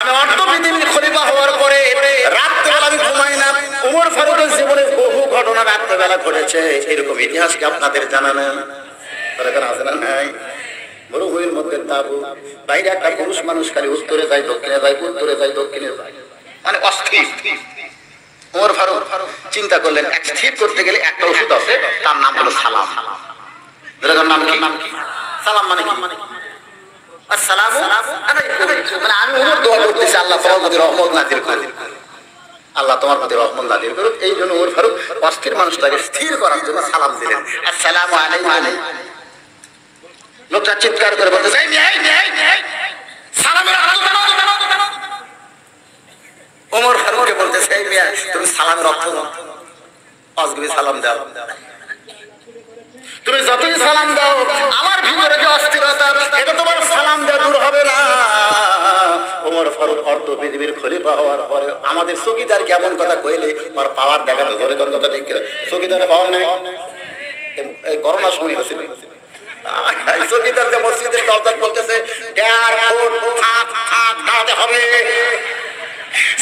আমি অর্ধ পৃথিবীর খলিফা হওয়ার পরে রাত্রেবেলা আমি ঘুমাই না। ওমর ফারুকের জীবনে বহু ঘটনা রাত্রেবেলা ঘটেছে, এরকম ইতিহাস কি আপনাদের জানা নেই? আছে না নাই? মরুভূমির মধ্যে তাবু, বাইরে একটা পুরুষ মানুষ খালি উত্তরে যায় দক্ষিণে যায়, উত্তরে যায় দক্ষিণে যায়, মানে অস্থির। ওমর ফারুক চিন্তা করলেন এক স্থির করতে গেলে একটা ওষুধ আছে, তার নাম হলো সালাম। নাম কি? সালাম মানে কি? আসসালামু আলাইকুম। মানে আমি ওমর দোয়া করতেছি আল্লাহ তোমার প্রতি রহমত নাযিল করুন, আল্লাহ তোমার প্রতি রহমত নাযিল করুন। এই জন্য ওমর ফারুক অস্থির মানুষটাকে স্থির করার জন্য সালাম দিলেন, আসসালামু আলাইকুম। লোকটা চিৎকার করে বলতে চাই সালামের অর্থ জানো? ওমর ফারুককে বলতে চাই মিয়া তুমি সালামের অর্থ জানো? অজগবি সালাম দাও, তুমি যতই সালাম দাও আমার ভিতরে যে অস্থিরতা এটা তোমার সালাম দেওয়া দূর হবে না। ওমর ফারুক অর্ধ পৃথিবীর খলিফা হওয়ার পরে আমাদের চৌকিদার কেমন কথা কইলে ওর পাওয়ার দেখানো ধরে কোন কথা ঠিক করে চৌকিদারে পাওয়ার নেই। এই করোনার সময় হয়েছিল চৌকিদার যে মসজিদের দরজা বলতেছে দাঁড়াতে হবে,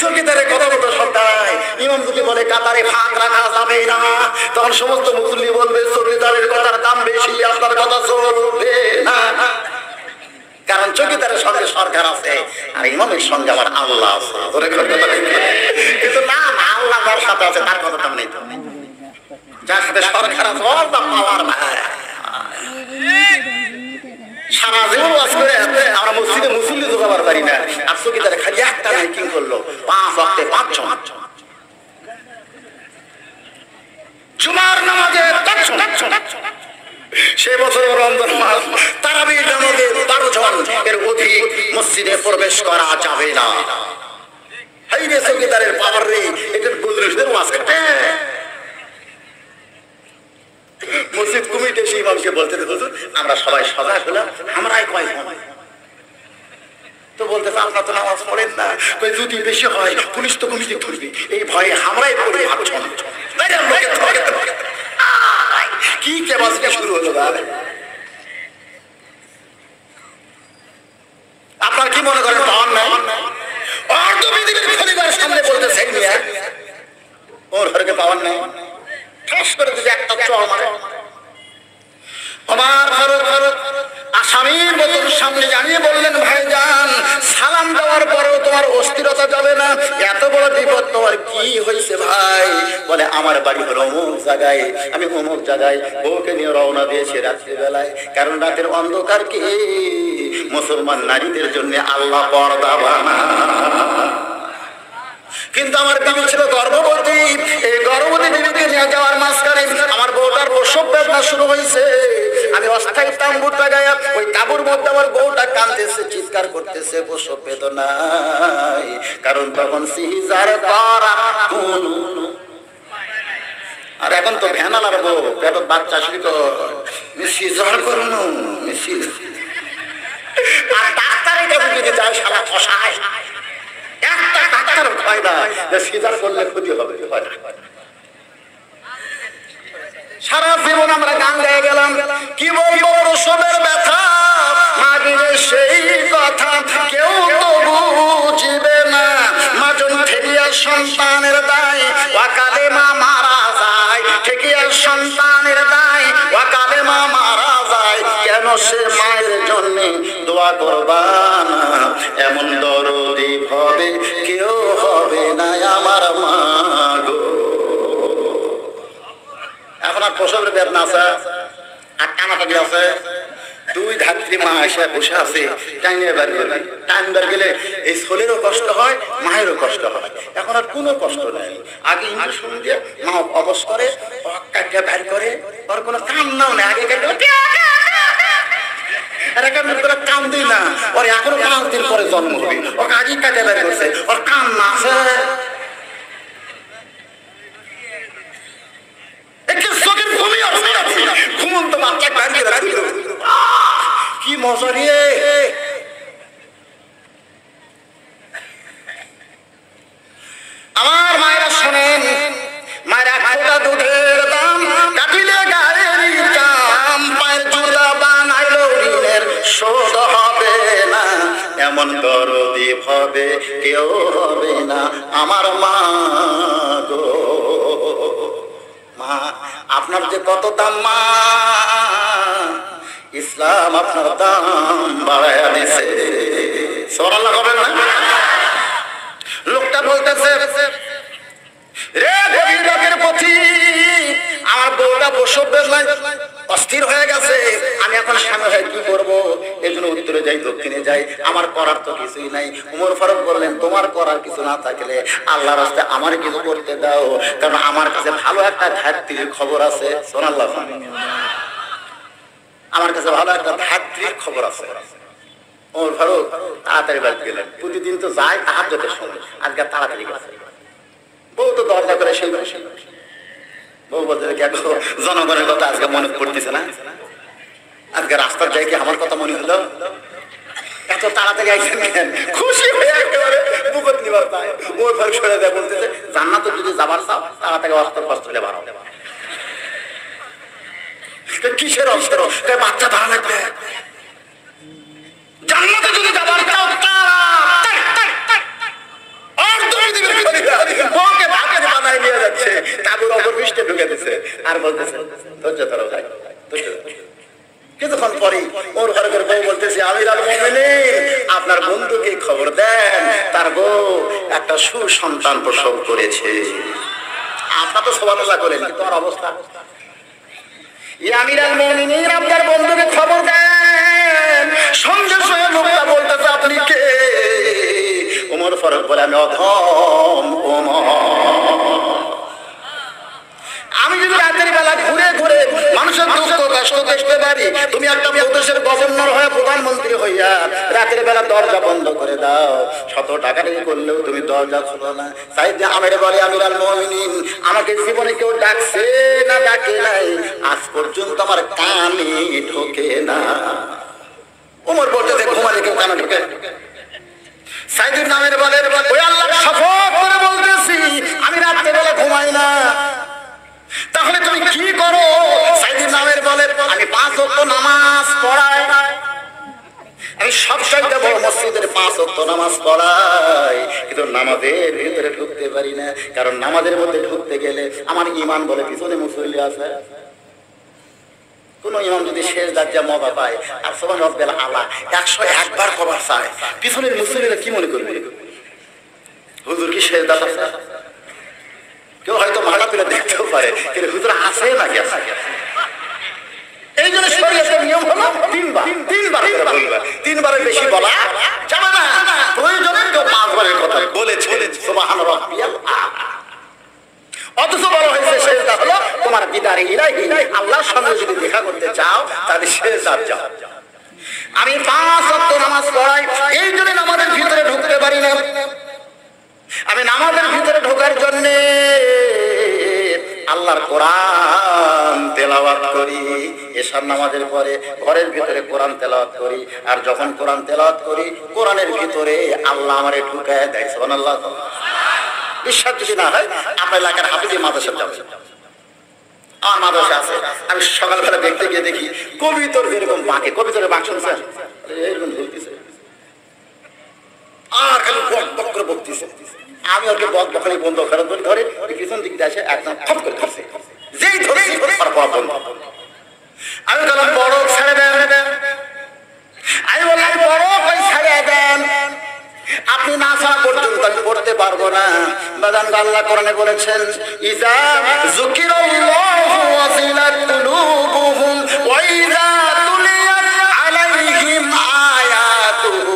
চৌকিদারের কথা মতো সন্ধ্যায় ইমাম যদি বলে কাতারে ফাঁক রাখা যাবে না, তখন সমস্ত মুসল্লি বলবে চৌকিদারের কথার দাম বেশি, আপনার কথা চলবে না। কারণ চৌকিদারের সঙ্গে সরকার আছে আর ইমামের সঙ্গে আমার আল্লাহ আছে। কিন্তু না, আল্লাহ যার সাথে আছে তার কথা দাম নেই, যার সাথে সরকার আছে ওর দাম পাওয়ার ভাই। সারা জীবন ওয়াজ করে আমরা মসজিদে মুসল্লি জোগাবার পারি না, আর চৌকিদারে খালি একটা মাইকিং করলো 5 ওয়াক্তে 5 জন, জুমার নামাজে 10 জন, সে বছর রমজান মাস তারাবির নামাজে 12 জন, এর অধিক মসজিদে প্রবেশ করা যাবে না। এই রে চৌকিদারের পাওয়ার রে, এটা বুজরুকদের ওয়াজ কাটে। মসজিদ কমিটি এসে ইমামকে বলতে হুজুর আমরা সবাই সজাগ হলাম, আমরাই কয়জন? তো বলতেছে আপনার তো নামাজ পড়েন না, যদি বেশি হয় পুলিশ তো কমিটি ধরবে, এই ভয়ে আমরাই পড়ে ভাবছেন। কি কেবাসকে শুরু হলো ভাই? আপনার কি মনে করেন পাওয়ার নাই? অর্ধ পৃথিবীর খলিফার সামনে বলতেছে ওর ঘরকে পাওয়ার নাই, ঠাস করে যদি একটা চড় মারে। ওমর ফারুক আসামির মতন সামনে জানিয়ে বললেন ভাইজান সালাম দেওয়ার পরেও তোমার অস্থিরতা যাবে না, এত বড় বিপদ তোমার কি হয়েছে ভাই? বলে আমার বাড়ি হলো অমুক জায়গায়, আমি অমুক জায়গায় বউকে নিয়ে রওনা দিয়েছি রাত্রিবেলায়, কারণ রাতের অন্ধকার কি মুসলমান নারীদের জন্য আল্লাহ পর্দা বানায়। কিন্তু আমার বিবি ছিল গর্ভবতী, এই গর্ভবতী বিবিকে নিয়ে যাওয়ার মাঝখানে আমার বউটার প্রসব বেদনা শুরু হয়েছে। আমি অস্থায়ী তাঁবু লাগাইয়া ওই তাঁবুর মধ্যে আমার বউটা কাঁদতেছে, চিৎকার করতেছে প্রসব বেদনায়, কারণ তখন সিজার করা আর এখন তো ভ্যানা লাগবো পেট বাচ্চা শুরু সিজার করুন আর ডাক্তারের কাছে যদি যায় শালা ফসায়, একটা ডাক্তার ভয় না যে সিজার করলে ক্ষতি হবে। সারা জীবন আমরা গান গায়ে গেলাম, কি বলবো প্রসবের ব্যথা মাগিরে সেই কথা কেউ তো বুঝিবে না, মাজন ঠেকিয়া সন্তানের দায় ওয়াকালে মা মারা যায়, ঠেকিয়া সন্তানের দায় ওয়াকালে মা মারা যায়, কেন সে মায়ের জন্য দোয়া করবা না, এমন দরদি হবে কেউ হবে না আমার মা গো। এখন আর প্রসবের বেদনা আছে আর টানাটানি আছে, দুই ধাত্রী মা এসে বসে আছে, টাইনে বার গেলে টাইম বার গেলে এই ছোলেরও কষ্ট হয় মায়েরও কষ্ট হয়, এখন আর কোনো কষ্ট নেই। আগে ইঞ্জেকশন দিয়ে মা অবশ করে কাটিয়া বের করে, ওর কোনো কান্নাও নেই, আগে কাম দিই না, ওর এখনো 5 দিন পরে জন্ম হবে, ওকে আগে কাটিয়া বের করছে, ওর কান্না আছে। কি মজা রে! আমার মায়েরা শোনেন, মায়েরা খোটা দুধের দাম কাটিলে গায়ের কাম, পায়ের জুতা বানাইলো ঋণের শোধ হবে না, এমন যেমন দরদি হবে কেউ হবে না আমার মা গো। মা আপনার যে কত দাম মা, ইসলাম আপনার দাম বাড়ায়া দিছে। সুবহানাল্লাহ বলেন না? লোকটা বলতেছে রে গভীর রাতের পথিক, আমার বউটা প্রসব বেদনায় অস্থির হয়ে গেছে, আমি এখন স্বামী হয়ে কি করবো? এই জন্য উত্তরে যাই দক্ষিণে যাই, আমার করার তো কিছুই নাই। উমর ফারুক বললেন তোমার করার কিছু না থাকলে আল্লাহর রাস্তায় আমার কিছু করতে দাও, কারণ আমার কাছে ভালো একটা ধাত্রীর খবর আছে। সুবহানাল্লাহ। আমার কাছে ভালো একটা ধাত্রীর খবর আছে। ওমর ফারুক তাড়াতাড়ি বাড়ি গেলেন। প্রতিদিন তো যায় তাহাজ্জুদের সময়, আজকে তাড়াতাড়ি গেছে। বউ তো দরজা করে সেই বউ বলতে দেখো জনগণের কথা আজকে মনে পড়তেছে না, আজকে রাস্তার যাই কি আমার কথা মনে হলো? এত তাড়াতাড়ি আইছেন কেন? খুশি হয়ে একেবারে বুকত নিবার তাই ওমর ফারুক সরে দেয়, বলতেছে জান্নাতে যদি যাবার চাও তাড়াতাড়ি অস্ত্র ফস্ত্র নিয়ে বাড়াও। কিসের অস্ত্র? বাচ্চা ধরা লাগবে। জান্নাতে যদি যাবার চাও আর বলতেছে ধৈর্য ধরো ভাই, কিছুক্ষণ পরে ওর ঘরের বউ বলতেছে আমিরুল মুমিনিন আপনার বন্ধুকে খবর দেন তার বউ একটা সুসন্তান প্রসব করেছে। আপনার তো সুবহানাল্লাহ করেন, তোর অবস্থা আমিরুল মুমিনিন আপনার বন্ধুকে খবর দেন। সঙ্গে সঙ্গে লোকটা বলতেছে আপনি কে? ওমর ফারুক বলে আমি অধম ওমর। আমি যদি রাতের বেলা ঘুরে ঘুরে মানুষের দুঃখ কষ্ট দেখতে পারি, তুমি একটা প্রদেশের গভর্নর হয়ে প্রধানমন্ত্রী হইয়া রাতের বেলা দরজা বন্ধ করে দাও, 100 টাকা দিয়ে করলেও তুমি দরজা খোলো না। সাইদ আমির বলে আমিরুল মুমিনিন আমাকে জীবনে কেউ ডাকছে না ডাকে নাই, আজ পর্যন্ত আমার কানে ঢোকে না। ওমর বলতেছে ঘুমালে কেউ কানে ঢোকে? সাইদুর নামের বলে ওই আল্লাহ শপথ করে বলতেছি আমি রাতের বেলা ঘুমাই না। তাহলে তুমি কি করো? সাইদুর নামের বলে আমি 5 ওয়াক্ত নামাজ পড়াই, আমি সবচাইতে বড় মসজিদের 5 ওয়াক্ত নামাজ পড়াই, কিন্তু নামাজের ভিতরে ঢুকতে পারি না, কারণ নামাজের মধ্যে ঢুকতে গেলে আমার ঈমান বলে পিছনে মুসল্লি আছে। কোন ইমাম যদি শেষ দাজ্জা মজা পায় আর সুবহান রাব্বিল আলা 101 বার কবার চায়, পিছনের মুসল্লিরা কি মনে করবে? হুজুর কি শেষ দাজ্জা আছে? কেউ হয়তো মাথা তুলে দেখতেও পারে, কিন্তু হুজুর আছে না কি আছে? এই জন্য শরীয়তের নিয়ম হলো 3 বার করে বলবা, 3 বারের বেশি বলা যাবে না। প্রয়োজনে কেউ 5 বারের কথা বলেছে সুবহান রাব্বিয়াল আলা। অথচ বলা হয়েছে সেজদা হলো তোমার দিদারে ইলাহি, আল্লাহর সঙ্গে যদি দেখা করতে চাও তাহলে সেজদা যাও। আমি 5 ওয়াক্ত নামাজ পড়াই, এই জন্য নামাজের ভিতরে ঢুকতে পারি না। আমি নামাজের ভিতরে ঢোকার জন্য আল্লাহর কোরআন তেলাওয়াত করি, এশার নামাজের পরে ঘরের ভিতরে কোরআন তেলাওয়াত করি, আর যখন কোরআন তেলাওয়াত করি কোরআনের ভিতরে আল্লাহ আমারে ঢুকায় দেয়। সুবহানাল্লাহ। বিশ্বাস যদি না হয় আপনার এলাকার হাফিজি মাদ্রাসা যাবেন, আমার মাদ্রাসা আছে, আমি সকালবেলা দেখতে গিয়ে দেখি কবিতর যেরকম বাঁকে, কবিতরের বাঁক শুনছেন এরকম বলতেছে আর খালি বক বক করে বলতেছে। আমি ওকে বক বকানি বন্ধ করে ধরে পিছন দিক দিয়ে আসে একদম খপ করে ধরছে, যেই ধরেছি বন্ধ। আমি বললাম বড় ছেড়ে দেন, আমি বললাম বড় কই ছেড়ে দেন, আপনি না ছাড়া পর্যন্ত আমি পড়তে পারবো না। বাজান আল্লাহ কোরআনে বলেছেন ইজা যুকিরাল্লাহু ওয়াজিলাত কুলুবুহুম ওয়া ইজা তুলিয়াত আলাইহিম আয়াতুহু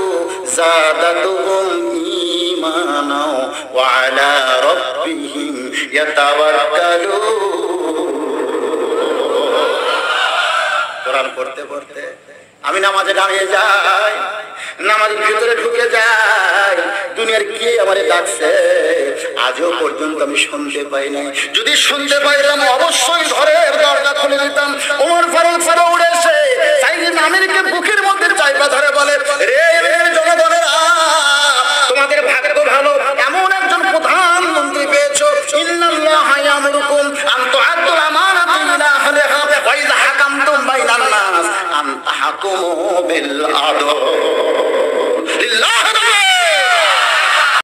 যাদাতুহুম ঈমানা ওয়া আলা রাব্বিহিম ইয়াতাওয়াক্কালুন। কোরআন পড়তে পড়তে আমি নামাজে দাঁড়িয়ে যাই, নামাজের ভিতরে ঢুকে যাই, দুনিয়ার কি আমারে ডাকছে আজও পর্যন্ত আমি শুনতে পাই নাই। যদি শুনতে পাইতাম অবশ্যই ঘরের দরজা খুলে দিতাম। ওমর ফারুক উড়ে এসে সাইয়েদ আমিরকে বুকের মধ্যে চাইপা ধরে বলে রে জনগণেরা, তোমাদের ভাগ্য ভালো, এমন একজন প্রধানমন্ত্রী পেয়েছো। ইন্নাল্লাহা ইয়ামুরুকুম আন তুআদ্দুল আমানাতি ইলা আহলিহা ওয়া ইযা হাকামতুম বাইনান নাস আন তাহকুমু বিল আদল।